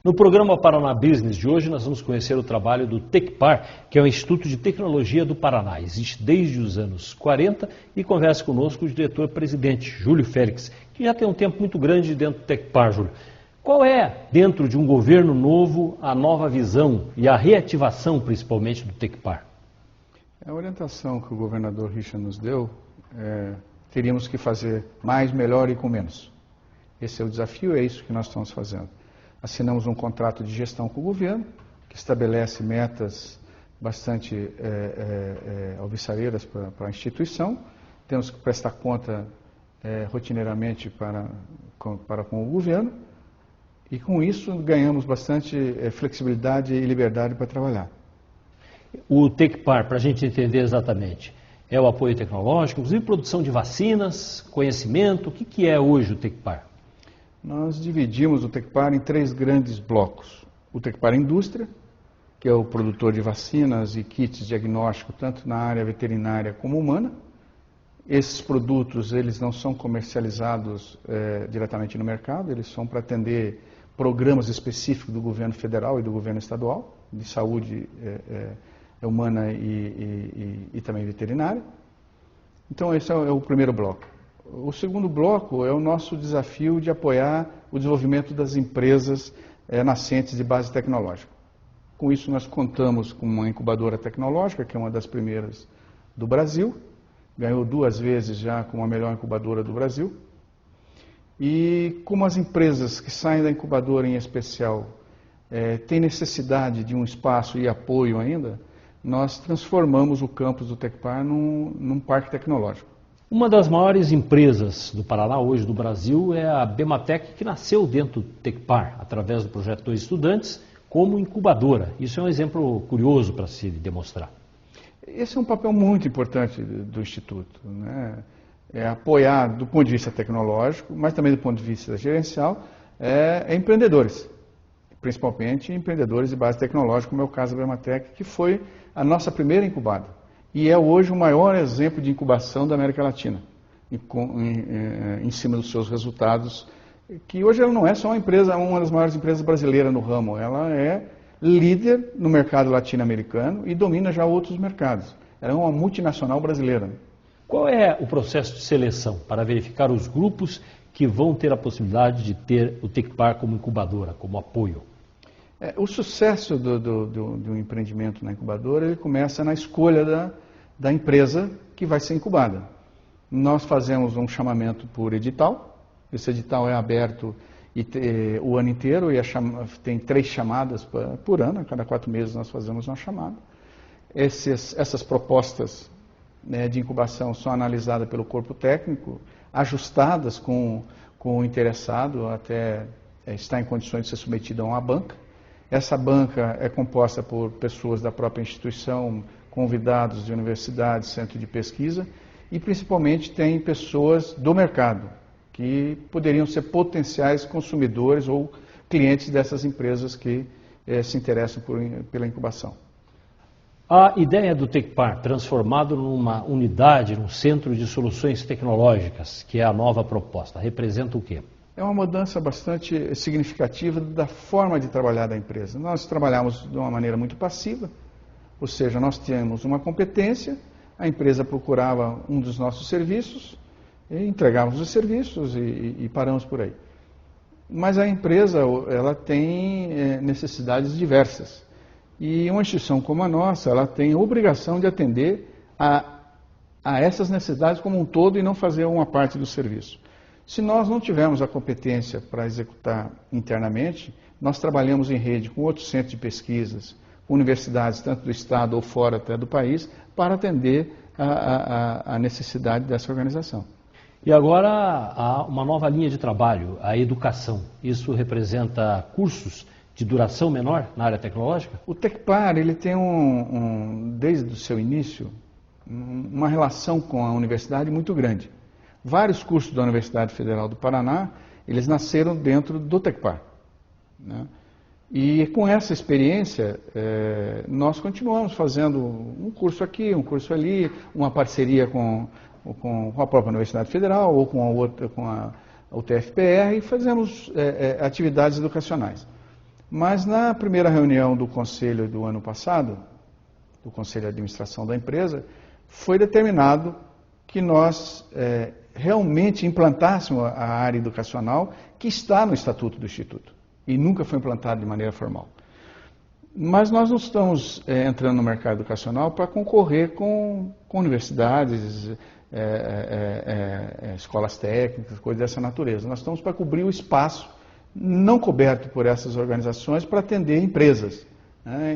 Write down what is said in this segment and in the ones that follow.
No programa Paraná Business de hoje, nós vamos conhecer o trabalho do Tecpar, que é o Instituto de Tecnologia do Paraná. Existe desde os anos 40 e conversa conosco o diretor-presidente, Júlio Félix, que já tem um tempo muito grande dentro do Tecpar, Júlio. Qual é, dentro de um governo novo, a nova visão e a reativação, principalmente, do Tecpar? A orientação que o governador Richard nos deu, teríamos que fazer mais, melhor e com menos. Esse é o desafio, é isso que nós estamos fazendo. Assinamos um contrato de gestão com o governo, que estabelece metas bastante alvissareiras para a instituição. Temos que prestar conta rotineiramente para com o governo. E com isso ganhamos bastante flexibilidade e liberdade para trabalhar. O Tecpar, para a gente entender exatamente, é o apoio tecnológico, inclusive produção de vacinas, conhecimento. O que é hoje o Tecpar? Nós dividimos o Tecpar em 3 grandes blocos. O Tecpar Indústria, que é o produtor de vacinas e kits diagnósticos, tanto na área veterinária como humana. Esses produtos, eles não são comercializados diretamente no mercado, eles são para atender programas específicos do governo federal e do governo estadual, de saúde humana e também veterinária. Então, esse é o primeiro bloco. O segundo bloco é o nosso desafio de apoiar o desenvolvimento das empresas nascentes de base tecnológica. Com isso, nós contamos com uma incubadora tecnológica, que é uma das primeiras do Brasil, ganhou 2 vezes já como a melhor incubadora do Brasil. E como as empresas que saem da incubadora em especial têm necessidade de um espaço e apoio ainda, nós transformamos o campus do Tecpar num parque tecnológico. Uma das maiores empresas do Paraná, hoje do Brasil, é a Bematec, que nasceu dentro do Tecpar, através do projeto Dois Estudantes, como incubadora. Isso é um exemplo curioso para se demonstrar. Esse é um papel muito importante do Instituto, né? Apoiar do ponto de vista tecnológico, mas também do ponto de vista gerencial, empreendedores, principalmente empreendedores de base tecnológica, como é o caso da Bematec, que foi a nossa primeira incubada. E é hoje o maior exemplo de incubação da América Latina, em cima dos seus resultados, que hoje ela não é só uma das maiores empresas brasileiras no ramo, ela é líder no mercado latino-americano e domina já outros mercados. Ela é uma multinacional brasileira. Qual é o processo de seleção para verificar os grupos que vão ter a possibilidade de ter o Tecpar como incubadora, como apoio? O sucesso do empreendimento na incubadora, ele começa na escolha da empresa que vai ser incubada. Nós fazemos um chamamento por edital, esse edital é aberto o ano inteiro e tem 3 chamadas por ano, a cada 4 meses nós fazemos uma chamada. Essas propostas de incubação são analisadas pelo corpo técnico, ajustadas com o interessado até estar em condições de ser submetido a uma banca. Essa banca é composta por pessoas da própria instituição, convidados de universidades, centro de pesquisa, e principalmente tem pessoas do mercado, que poderiam ser potenciais consumidores ou clientes dessas empresas que se interessam pela incubação. A ideia do Tecpar, transformado numa unidade, num centro de soluções tecnológicas, que é a nova proposta, representa o quê? É uma mudança bastante significativa da forma de trabalhar da empresa. Nós trabalhamos de uma maneira muito passiva, ou seja, nós tínhamos uma competência, a empresa procurava um dos nossos serviços, e entregávamos os serviços e paramos por aí. Mas a empresa, ela tem necessidades diversas. E uma instituição como a nossa, ela tem a obrigação de atender a essas necessidades como um todo e não fazer uma parte do serviço. Se nós não tivermos a competência para executar internamente, nós trabalhamos em rede com outros centros de pesquisas, com universidades, tanto do estado ou fora até do país, para atender a necessidade dessa organização. E agora há uma nova linha de trabalho, a educação. Isso representa cursos de duração menor na área tecnológica? O Tecpar, ele tem desde o seu início, uma relação com a universidade muito grande. Vários cursos da Universidade Federal do Paraná, eles nasceram dentro do Tecpar, né? E com essa experiência, nós continuamos fazendo um curso aqui, um curso ali, uma parceria com a própria Universidade Federal ou com a UTFPR e fazemos atividades educacionais. Mas na primeira reunião do conselho do ano passado, do conselho de administração da empresa, foi determinado que nós realmente implantássemos a área educacional que está no Estatuto do Instituto e nunca foi implantado de maneira formal. Mas nós não estamos entrando no mercado educacional para concorrer com universidades, escolas técnicas, coisas dessa natureza. Nós estamos para cobrir o espaço não coberto por essas organizações para atender empresas, né,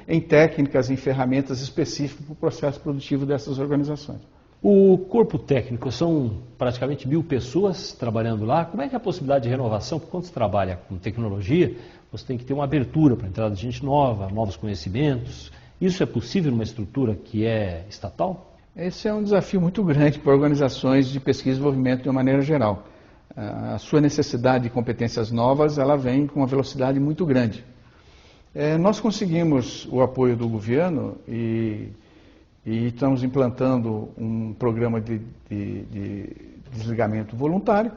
em técnicas, em ferramentas específicas para o processo produtivo dessas organizações. O corpo técnico são praticamente 1.000 pessoas trabalhando lá. Como é que é a possibilidade de renovação? Porque quando você trabalha com tecnologia, você tem que ter uma abertura para a entrada de gente nova, novos conhecimentos. Isso é possível numa estrutura que é estatal? Esse é um desafio muito grande para organizações de pesquisa e desenvolvimento de uma maneira geral. A sua necessidade de competências novas, ela vem com uma velocidade muito grande. Nós conseguimos o apoio do governo e estamos implantando um programa de desligamento voluntário,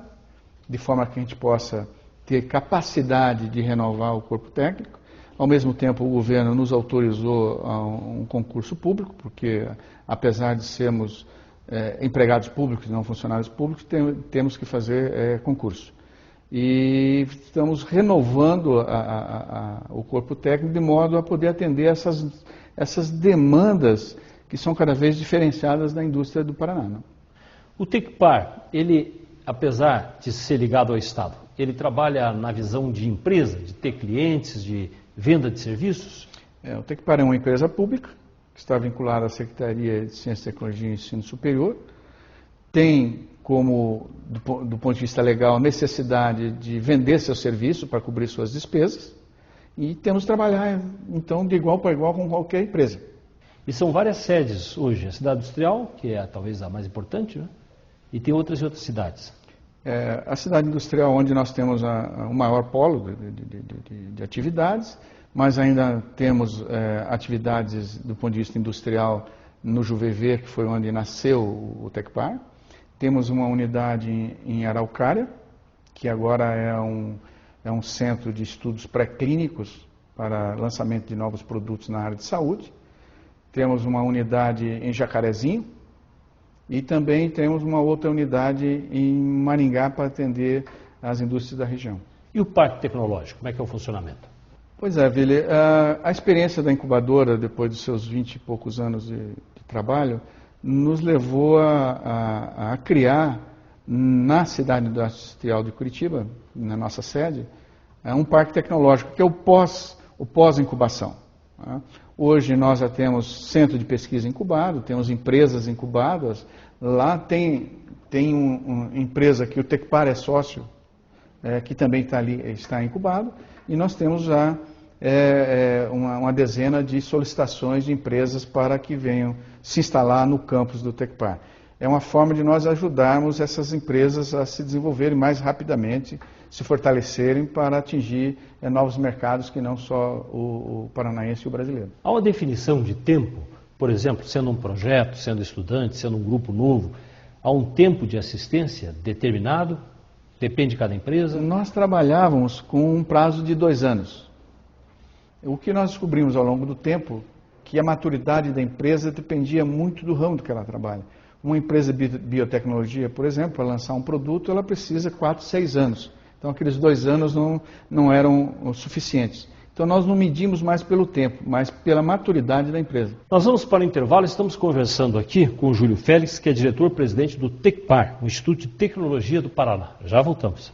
de forma que a gente possa ter capacidade de renovar o corpo técnico. Ao mesmo tempo, o governo nos autorizou a um concurso público, porque apesar de sermos empregados públicos e não funcionários públicos, temos que fazer concurso. E estamos renovando o corpo técnico de modo a poder atender essas demandas que são cada vez diferenciadas da indústria do Paraná. Não? O Tecpar, ele, apesar de ser ligado ao Estado, ele trabalha na visão de empresa, de ter clientes, de venda de serviços? O Tecpar é uma empresa pública, que está vinculada à Secretaria de Ciência, Tecnologia e Ensino Superior, tem como, do ponto de vista legal, necessidade de vender seu serviço para cobrir suas despesas e temos que trabalhar, então, de igual para igual com qualquer empresa. E são várias sedes hoje, a cidade industrial, que é talvez a mais importante, né? E tem outras e outras cidades. A cidade industrial, onde nós temos o maior polo de atividades, mas ainda temos atividades do ponto de vista industrial no Juvevê, que foi onde nasceu o Tecpar. Temos uma unidade em Araucária, que agora é um centro de estudos pré-clínicos para lançamento de novos produtos na área de saúde. Temos uma unidade em Jacarezinho e também temos uma outra unidade em Maringá para atender as indústrias da região. E o parque tecnológico, como é que é o funcionamento? Pois é, Vili, a experiência da incubadora, depois dos seus 20 e poucos anos de trabalho, nos levou a criar na cidade industrial de Curitiba, na nossa sede, um parque tecnológico, que é o pós-incubação. Hoje nós já temos centro de pesquisa incubado, temos empresas incubadas. Lá tem uma empresa que o Tecpar é sócio, que também está incubado, e nós temos já uma dezena de solicitações de empresas para que venham se instalar no campus do Tecpar. É uma forma de nós ajudarmos essas empresas a se desenvolverem mais rapidamente, se fortalecerem para atingir novos mercados que não só o paranaense e o brasileiro. Há uma definição de tempo, por exemplo, sendo um projeto, sendo estudante, sendo um grupo novo, há um tempo de assistência determinado? Depende de cada empresa? Nós trabalhávamos com um prazo de 2 anos. O que nós descobrimos ao longo do tempo, que a maturidade da empresa dependia muito do ramo do que ela trabalha. Uma empresa de biotecnologia, por exemplo, para lançar um produto, ela precisa 4, 6 anos. Então, aqueles 2 anos não eram suficientes. Então, nós não medimos mais pelo tempo, mas pela maturidade da empresa. Nós vamos para o intervalo. Estamos conversando aqui com o Júlio Félix, que é diretor-presidente do Tecpar, o Instituto de Tecnologia do Paraná. Já voltamos.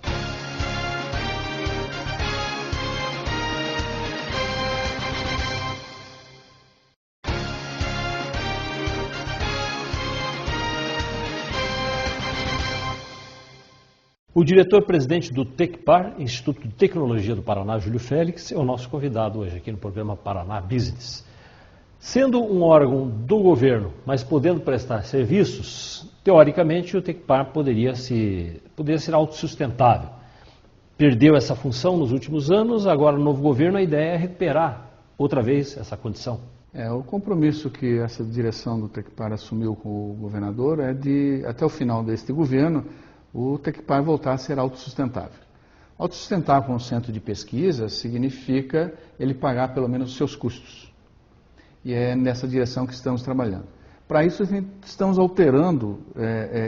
O diretor-presidente do Tecpar, Instituto de Tecnologia do Paraná, Júlio Félix, é o nosso convidado hoje aqui no programa Paraná Business. Sendo um órgão do governo, mas podendo prestar serviços, teoricamente o Tecpar poderia ser autossustentável. Perdeu essa função nos últimos anos, agora no novo governo a ideia é recuperar outra vez essa condição. O compromisso que essa direção do Tecpar assumiu com o governador é de, até o final deste governo, o Tecpar voltar a ser autossustentável. Autossustentável com um centro de pesquisa significa ele pagar pelo menos os seus custos. E é nessa direção que estamos trabalhando. Para isso, estamos alterando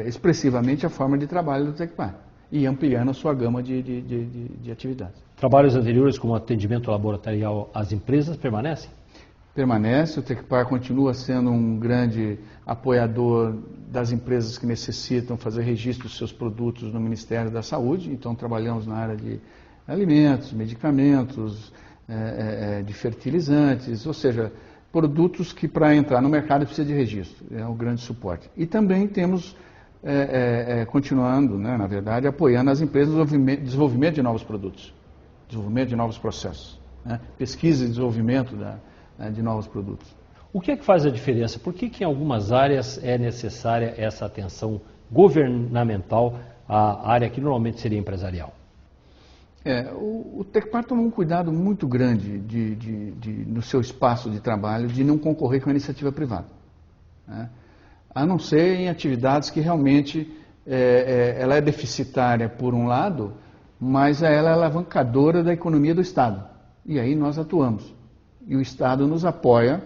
expressivamente a forma de trabalho do Tecpar e ampliando a sua gama de atividades. Trabalhos anteriores, como atendimento laboratorial às empresas, permanecem? Permanece, o Tecpar continua sendo um grande apoiador das empresas que necessitam fazer registro dos seus produtos no Ministério da Saúde, então trabalhamos na área de alimentos, medicamentos, de fertilizantes, ou seja, produtos que para entrar no mercado precisa de registro, é um grande suporte. E também temos, continuando, né, na verdade, apoiando as empresas no desenvolvimento de novos produtos, desenvolvimento de novos processos, né, pesquisa e desenvolvimento de novos produtos. O que é que faz a diferença? Por que em algumas áreas é necessária essa atenção governamental à área que normalmente seria empresarial? O Tecpar toma um cuidado muito grande no seu espaço de trabalho de não concorrer com a iniciativa privada, né? A não ser em atividades que realmente ela é deficitária por um lado, mas ela é alavancadora da economia do Estado. E aí nós atuamos. E o Estado nos apoia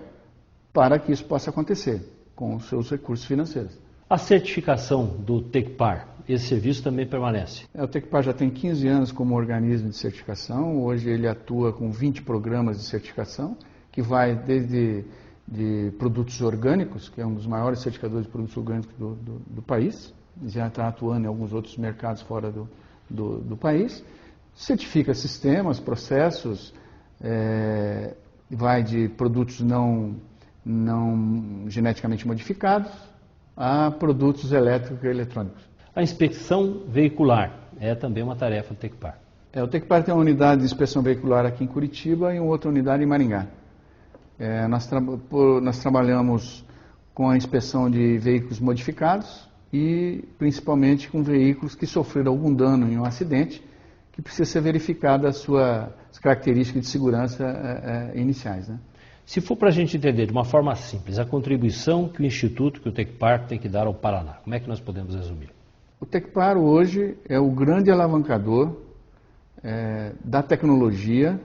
para que isso possa acontecer, com os seus recursos financeiros. A certificação do Tecpar, esse serviço também permanece? O Tecpar já tem 15 anos como organismo de certificação, hoje ele atua com 20 programas de certificação, que vai desde de produtos orgânicos, que é um dos maiores certificadores de produtos orgânicos do país, já está atuando em alguns outros mercados fora do país, certifica sistemas, processos, vai de produtos não geneticamente modificados a produtos elétricos e eletrônicos. A inspeção veicular é também uma tarefa do Tecpar. O Tecpar tem uma unidade de inspeção veicular aqui em Curitiba e uma outra unidade em Maringá. Nós trabalhamos com a inspeção de veículos modificados e principalmente com veículos que sofreram algum dano em um acidente, que precisa ser verificada as suas características de segurança iniciais, né? Se for para a gente entender de uma forma simples, a contribuição que o Instituto, que o Tecpar tem que dar ao Paraná, como é que nós podemos resumir? O Tecpar hoje é o grande alavancador da tecnologia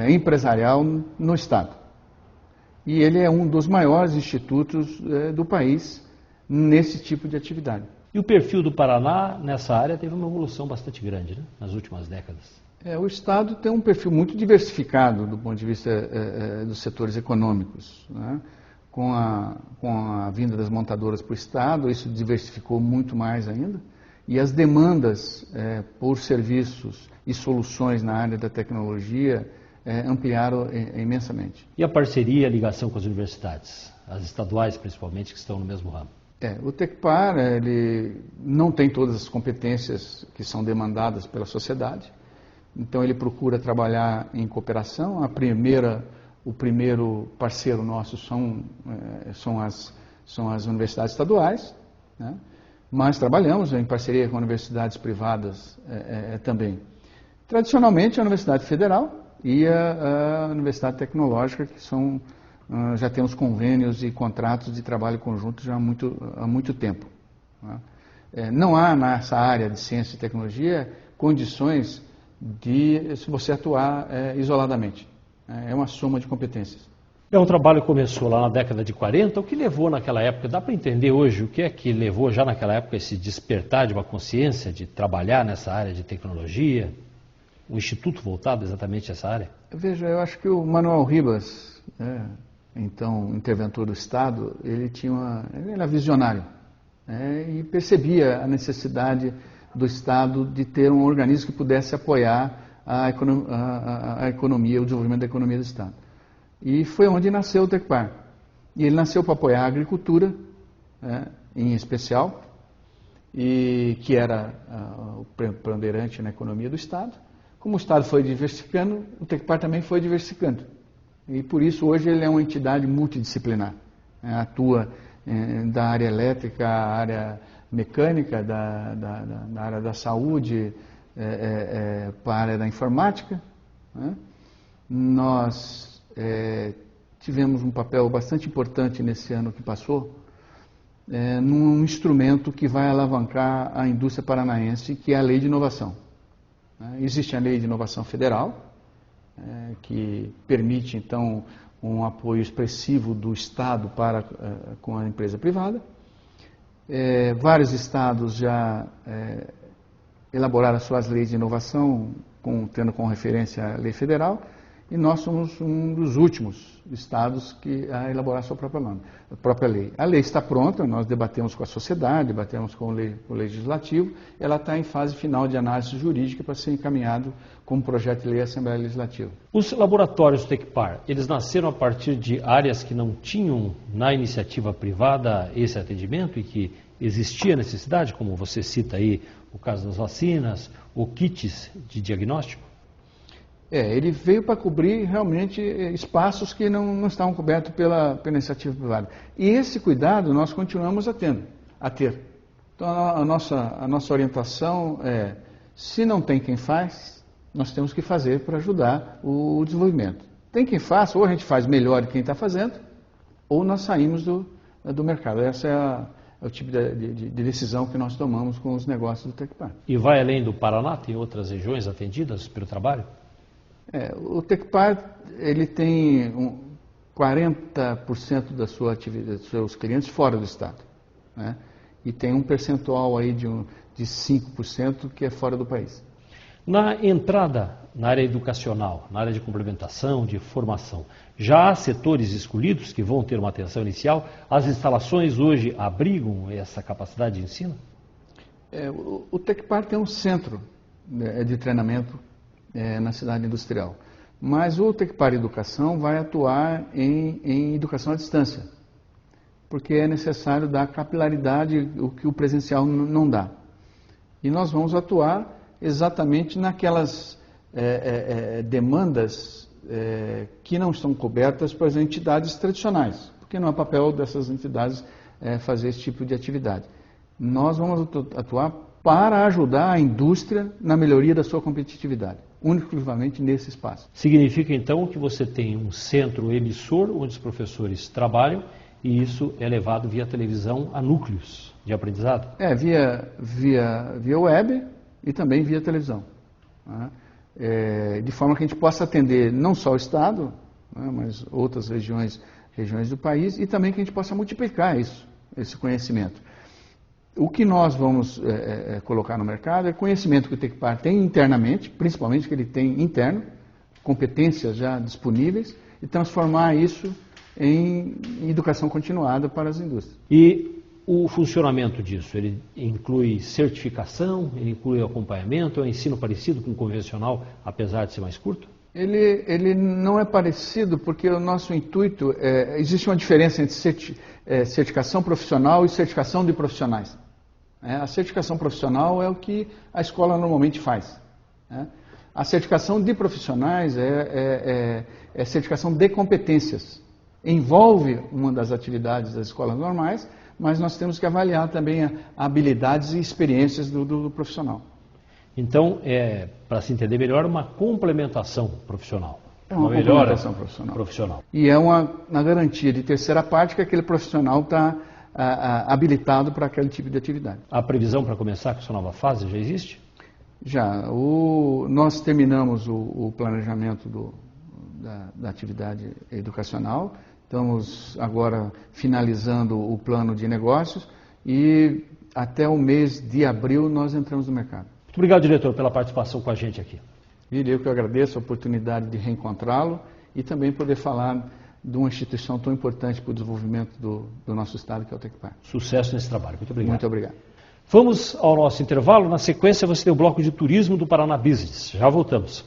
empresarial no Estado. E ele é um dos maiores institutos do país nesse tipo de atividade. E o perfil do Paraná nessa área teve uma evolução bastante grande, né, nas últimas décadas. O Estado tem um perfil muito diversificado do ponto de vista dos setores econômicos, né? Com a vinda das montadoras para o Estado, isso diversificou muito mais ainda. E as demandas por serviços e soluções na área da tecnologia ampliaram imensamente. E a parceria e a ligação com as universidades, as estaduais principalmente, que estão no mesmo ramo? O Tecpar ele não tem todas as competências que são demandadas pela sociedade, então ele procura trabalhar em cooperação. O primeiro parceiro nosso são as universidades estaduais, né? Mas trabalhamos em parceria com universidades privadas também. Tradicionalmente a Universidade Federal e a Universidade Tecnológica, que já temos convênios e contratos de trabalho conjunto já há muito tempo, né? Não há nessa área de ciência e tecnologia condições de você atuar isoladamente. É uma soma de competências. Um trabalho que começou lá na década de 40, o que levou naquela época, dá para entender hoje o que é que levou já naquela época esse despertar de uma consciência de trabalhar nessa área de tecnologia, o Instituto voltado exatamente a essa área? Veja, eu acho que o Manuel Ribas, então interventor do Estado, ele era visionário, e percebia a necessidade do Estado de ter um organismo que pudesse apoiar a economia, o desenvolvimento da economia do Estado. E foi onde nasceu o Tecpar. E ele nasceu para apoiar a agricultura, em especial, e que era o preponderante na economia do Estado. Como o Estado foi diversificando, o Tecpar também foi diversificando. E por isso hoje ele é uma entidade multidisciplinar. Atua da área elétrica, à área mecânica, da área da saúde, para a área da informática, né? Nós tivemos um papel bastante importante nesse ano que passou, num instrumento que vai alavancar a indústria paranaense, que é a Lei de Inovação. Existe a Lei de Inovação Federal, que permite, então, um apoio expressivo do Estado para com a empresa privada. Vários estados já elaboraram as suas leis de inovação, tendo como referência a lei federal, e nós somos um dos últimos estados a elaborar a sua própria lei. A lei está pronta, nós debatemos com a sociedade, debatemos com o legislativo, ela está em fase final de análise jurídica para ser encaminhado como projeto de lei à Assembleia Legislativa. Os laboratórios do Tecpar, eles nasceram a partir de áreas que não tinham na iniciativa privada esse atendimento e que existia necessidade, como você cita aí o caso das vacinas, ou kits de diagnóstico? Ele veio para cobrir realmente espaços que não estavam cobertos pela iniciativa privada. E esse cuidado nós continuamos a ter. Então a nossa orientação é, se não tem quem faz, nós temos que fazer para ajudar o desenvolvimento. Tem quem faça, ou a gente faz melhor que quem está fazendo, ou nós saímos do mercado. Essa é o tipo de decisão que nós tomamos com os negócios do Tecpar. E vai além do Paraná? Tem outras regiões atendidas pelo trabalho? O Tecpar, ele tem 40% da sua atividade, dos seus clientes fora do estado, né? E tem um percentual aí de 5% que é fora do país. Na entrada na área educacional, na área de complementação, de formação, já há setores escolhidos que vão ter uma atenção inicial? As instalações hoje abrigam essa capacidade de ensino? O Tecpar tem um centro de treinamento na cidade industrial. Mas o Tecpar Educação vai atuar em educação à distância, porque é necessário dar capilaridade, o que o presencial não dá. E nós vamos atuar exatamente naquelas demandas que não estão cobertas pelas entidades tradicionais, porque não é papel dessas entidades fazer esse tipo de atividade. Nós vamos atuar para ajudar a indústria na melhoria da sua competitividade, unicamente nesse espaço. Significa então que você tem um centro emissor onde os professores trabalham e isso é levado via televisão a núcleos de aprendizado? Via web e também via televisão, né? De forma que a gente possa atender não só o estado, né, mas outras regiões do país, e também que a gente possa multiplicar esse conhecimento. O que nós vamos colocar no mercado é conhecimento que o Tecpar tem internamente, principalmente que ele tem interno, competências já disponíveis, e transformar isso em educação continuada para as indústrias. E o funcionamento disso, ele inclui certificação, ele inclui acompanhamento, é um ensino parecido com o convencional, apesar de ser mais curto? Ele não é parecido porque o nosso intuito, existe uma diferença entre certificação profissional e certificação de profissionais. A certificação profissional é o que a escola normalmente faz, né? A certificação de profissionais é certificação de competências. Envolve uma das atividades das escolas normais, mas nós temos que avaliar também habilidades e experiências do profissional. Então, para se entender melhor, uma complementação profissional. Uma complementação profissional. E é na garantia de terceira parte que aquele profissional está habilitado para aquele tipo de atividade. A previsão para começar com essa nova fase já existe? Já. Nós terminamos o planejamento da atividade educacional. Estamos agora finalizando o plano de negócios e até o mês de abril nós entramos no mercado. Muito obrigado, diretor, pela participação com a gente aqui. Eu que agradeço a oportunidade de reencontrá-lo e também poder falar de uma instituição tão importante para o desenvolvimento do nosso estado, que é o Tecpar. Sucesso nesse trabalho. Muito obrigado. Muito obrigado. Vamos ao nosso intervalo. Na sequência, você tem o bloco de turismo do Paraná Business. Já voltamos.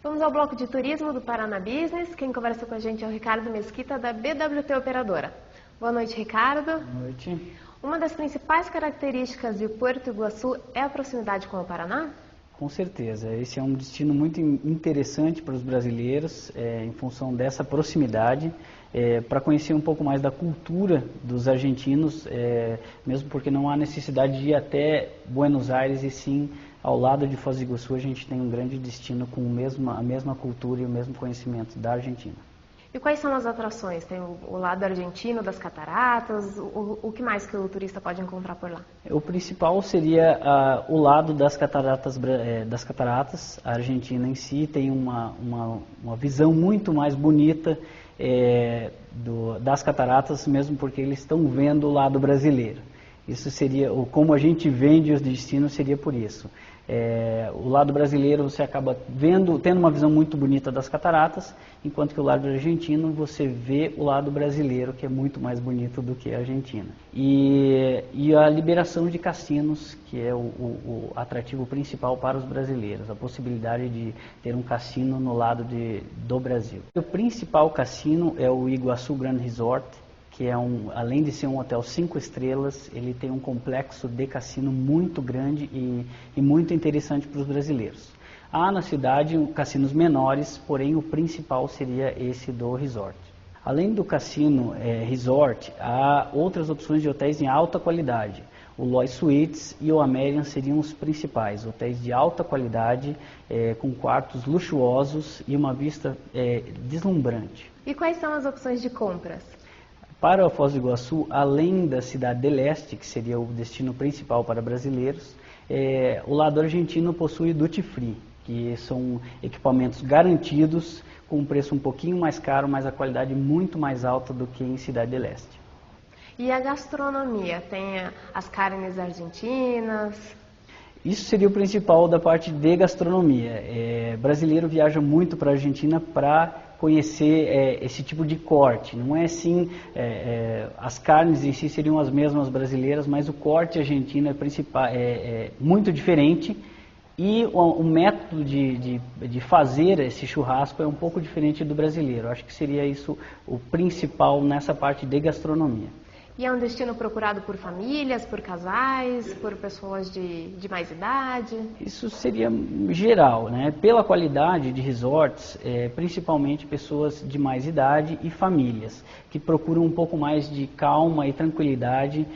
Vamos ao bloco de turismo do Paraná Business. Quem conversa com a gente é o Ricardo Mesquita, da BWT Operadora. Boa noite, Ricardo. Boa noite. Uma das principais características de Porto Iguaçu é a proximidade com o Paraná? Com certeza. Esse é um destino muito interessante para os brasileiros, em função dessa proximidade, para conhecer um pouco mais da cultura dos argentinos, mesmo porque não há necessidade de ir até Buenos Aires e sim ao lado de Foz do Iguaçu a gente tem um grande destino com a mesma cultura e o mesmo conhecimento da Argentina. E quais são as atrações? Tem o lado argentino das cataratas, o que mais que o turista pode encontrar por lá? O principal seria o lado das cataratas. A Argentina em si tem uma visão muito mais bonita das cataratas, mesmo porque eles estão vendo o lado brasileiro. Isso seria, como a gente vende os destinos, seria por isso. O lado brasileiro você acaba tendo uma visão muito bonita das cataratas, enquanto que o lado argentino você vê o lado brasileiro, que é muito mais bonito do que a Argentina. E a liberação de cassinos, que é o atrativo principal para os brasileiros, a possibilidade de ter um cassino no lado do Brasil. O principal cassino é o Iguaçu Grand Resort, que é além de ser um hotel 5 estrelas, ele tem um complexo de cassino muito grande e muito interessante para os brasileiros. Há na cidade cassinos menores, porém o principal seria esse do resort. Além do cassino resort, há outras opções de hotéis em alta qualidade. O Lois Suites e o Amerian seriam os principais, hotéis de alta qualidade, com quartos luxuosos e uma vista deslumbrante. E quais são as opções de compras? Para a Foz do Iguaçu, além da cidade de Leste, que seria o destino principal para brasileiros, o lado argentino possui duty free, que são equipamentos garantidos, com um preço um pouquinho mais caro, mas a qualidade muito mais alta do que em cidade de Leste. E a gastronomia? Tem as carnes argentinas? Isso seria o principal da parte de gastronomia. Brasileiro viaja muito para a Argentina para conhecer esse tipo de corte. Não é assim, as carnes em si seriam as mesmas brasileiras, mas o corte argentino é muito diferente e o método de fazer esse churrasco é um pouco diferente do brasileiro. Acho que seria isso o principal nessa parte de gastronomia. E é um destino procurado por famílias, por casais, por pessoas de mais idade? Isso seria geral, né? Pela qualidade de resorts, principalmente pessoas de mais idade e famílias, que procuram um pouco mais de calma e tranquilidade,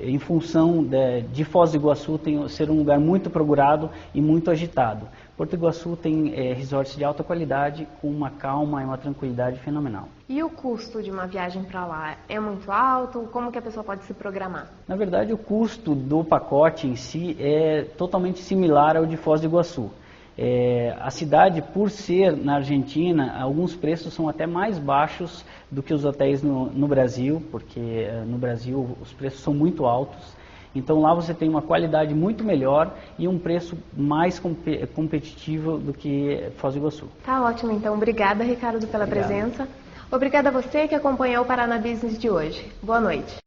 em função de Foz do Iguaçu ser um lugar muito procurado e muito agitado. Porto Iguaçu tem resorts de alta qualidade, com uma calma e uma tranquilidade fenomenal. E o custo de uma viagem para lá é muito alto? Como que a pessoa pode se programar? Na verdade, o custo do pacote em si é totalmente similar ao de Foz do Iguaçu. A cidade, por ser na Argentina, alguns preços são até mais baixos do que os hotéis no Brasil, porque no Brasil os preços são muito altos. Então lá você tem uma qualidade muito melhor e um preço mais competitivo do que Foz do Iguaçu. Tá ótimo, então. Obrigada, Ricardo, pela presença. Obrigada a você que acompanhou o Paraná Business de hoje. Boa noite.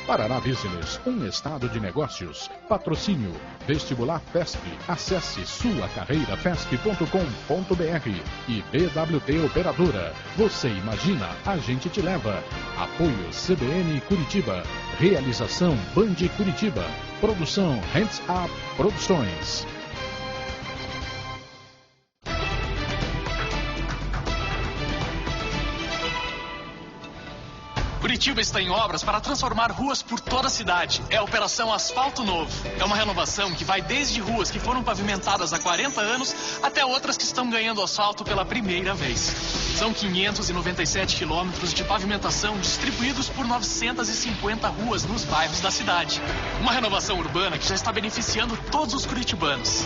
Paraná Business, um estado de negócios. Patrocínio, Vestibular FESP. Acesse suacarreirafesp.com.br e BWT Operadora. Você imagina, a gente te leva. Apoio CBN Curitiba. Realização Band Curitiba. Produção Hands Up Produções. Curitiba está em obras para transformar ruas por toda a cidade. É a Operação Asfalto Novo. É uma renovação que vai desde ruas que foram pavimentadas há 40 anos até outras que estão ganhando asfalto pela primeira vez. São 597 quilômetros de pavimentação distribuídos por 950 ruas nos bairros da cidade. Uma renovação urbana que já está beneficiando todos os curitibanos.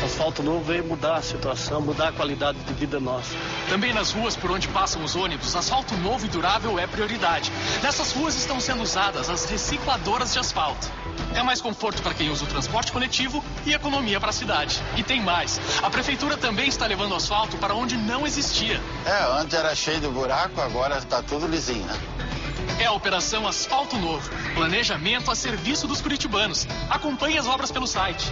Asfalto Novo veio mudar a situação, mudar a qualidade de vida nossa. Também nas ruas por onde passam os ônibus, asfalto novo e durável é prioridade. Nessas ruas estão sendo usadas as recicladoras de asfalto. É mais conforto para quem usa o transporte coletivo e economia para a cidade. E tem mais. A prefeitura também está levando asfalto para onde não existia. Antes era cheio de buraco, agora está tudo lisinho, né? É a Operação Asfalto Novo. Planejamento a serviço dos curitibanos. Acompanhe as obras pelo site.